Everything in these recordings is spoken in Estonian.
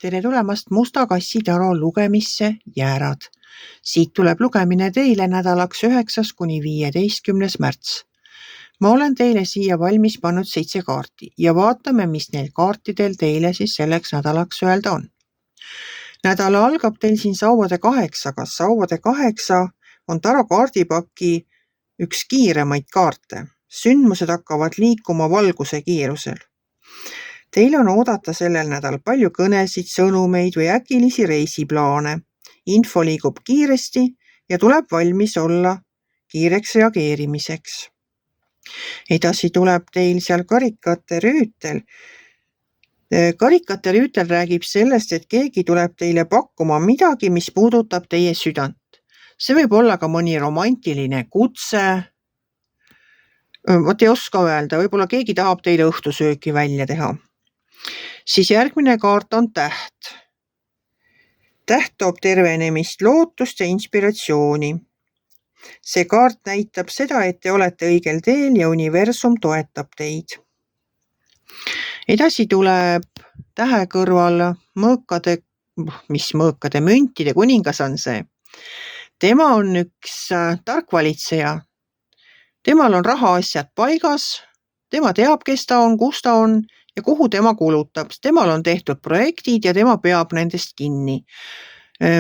Tere tulemast Musta kassi taro lugemisse Jäärad. Siit tuleb lugemine teile nädalaks 9–15. märts. Ma olen teile siia valmis pannud 7 kaarti ja vaatame, mis neil kaartidel teile siis selleks nädalaks öelda on. Nädala algab teil siin Sauade 8-ga. Sauade 8 on taro kaardipaki üks kiiremaid kaarte. Sündmused hakkavad liikuma valguse kiirusel. Teil on oodata sellel nädal palju kõnesid, sõnumeid või äkilisi reisiplaane. Info liigub kiiresti ja tuleb valmis olla kiireks reageerimiseks. Edasi tuleb teil seal karikate rüütel. Karikate rüütel räägib sellest, et keegi tuleb teile pakkuma midagi, mis puudutab teie südant. See võib olla ka mõni romantiline kutse. Vot ei oska öelda, võib-olla keegi tahab teile õhtusööki välja teha. Siis järgmine kaart on täht. Täht toob tervenemist, lootust ja inspiratsiooni. See kaart näitab seda, et te olete õigel teel ja universum toetab teid. Edasi tuleb tähe kõrval müntide kuningas on see. Tema on üks tark valitseja. Temal on rahaasjad paigas, tema teab, kes ta on, kus ta on ja kuhu tema kulutab. Temal on tehtud projektid ja tema peab nendest kinni.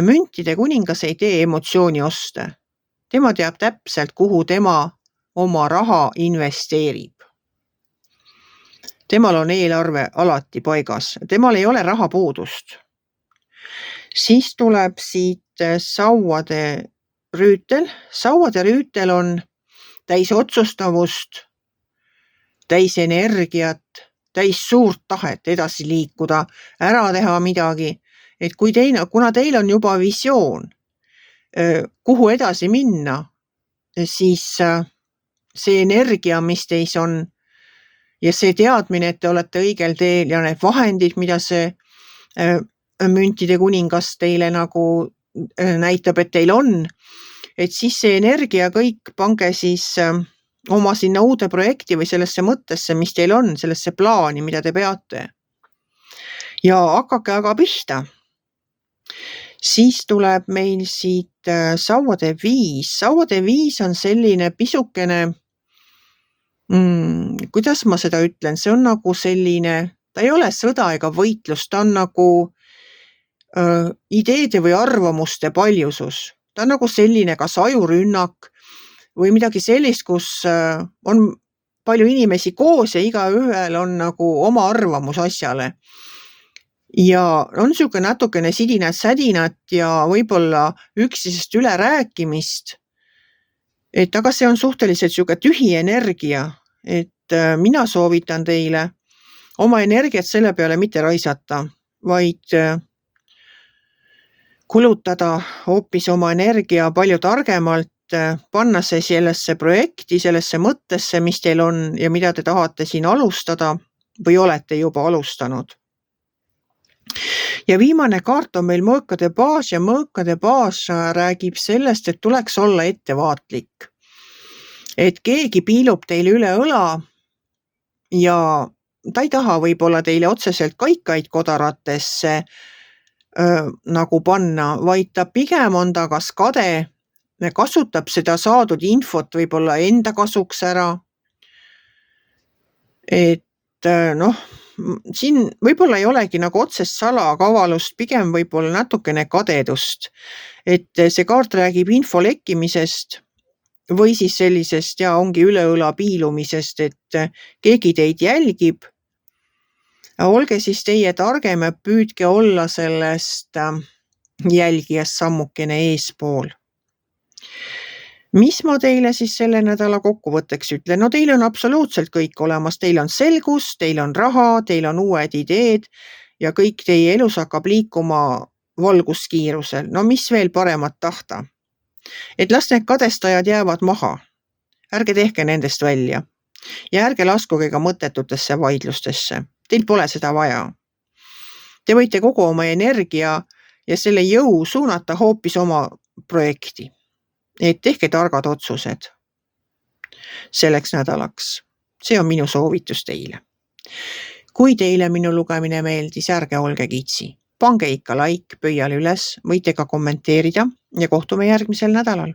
Müntide kuningas ei tee emotsiooni oste. Tema teab täpselt, kuhu tema oma raha investeerib. Temal on eelarve alati paigas. Temal ei ole rahapuudust. Siis tuleb siit sauade rüütel. Sauade rüütel on täis otsustavust, täis energiat, täis suurt tahet edasi liikuda, ära teha midagi. Et kuna teil on juba visioon, kuhu edasi minna, siis see energia, mis teis on ja see teadmine, et te olete õigel teel ja need vahendid, mida see müntide kuningas teile nagu näitab, et teil on, et siis see energia kõik pange siis oma sinna uude projekti või sellesse mõttesse, mis teil on, sellesse plaani, mida te peate. Ja hakake aga pihta. Siis tuleb meil siit sauade 5. Sauade 5 on selline pisukene, kuidas ma seda ütlen, see on nagu selline, ta ei ole sõda ega võitlus, ta on nagu ideede või arvamuste paljusus. Ta on nagu selline kas ajurünnak või midagi sellist, kus on palju inimesi koos ja igaühel on nagu oma arvamus asjale. Ja on niisugune natukene sidinat-sädinat ja võib-olla üksteisest üle rääkimist. Aga see on suhteliselt niisugune tühi energia, et mina soovitan teile oma energiat selle peale mitte raisata, vaid kulutada hoopis oma energia palju targemalt, panna see sellesse projekti, sellesse mõttesse, mis teil on ja mida te tahate siin alustada või olete juba alustanud. Ja viimane kaart on meil mõõkade baas ja mõõkade baas räägib sellest, et tuleks olla ettevaatlik. Et keegi piilub teile üle õla ja ta ei taha võib-olla teile otseselt kaikaid kodaratesse nagu panna, vaid ta pigem on ta kas kade, kasutab seda saadud infot võib-olla enda kasuks ära. Et siin võib-olla ei olegi nagu otsest salakavalust, pigem võib-olla natukene kadedust. Et see kaart räägib info lekkimisest või siis sellisest ongi üle õla piilumisest, et keegi teid jälgib. Olge siis teie targem ja püüdke olla sellest jälgijast sammukene eespool. Mis ma teile siis selle nädala kokkuvõtteks ütlen? Teil on absoluutselt kõik olemas. Teil on selgus, teil on raha, teil on uued ideed ja kõik teie elus hakkab liikuma valguskiirusel. Mis veel paremat tahta? Et las need kadestajad jäävad maha. Ärge tehke nendest välja. Ja ärge laskuge ka mõttetutesse vaidlustesse. Teil pole seda vaja. Te võite kogu oma energia ja selle jõu suunata hoopis oma projekti. Et tehke targad otsused selleks nädalaks. See on minu soovitus teile. Kui teile minu lugemine meeldis, ärge olge kitsi. pange ikka like pöiale üles, võite ka kommenteerida ja kohtume järgmisel nädalal.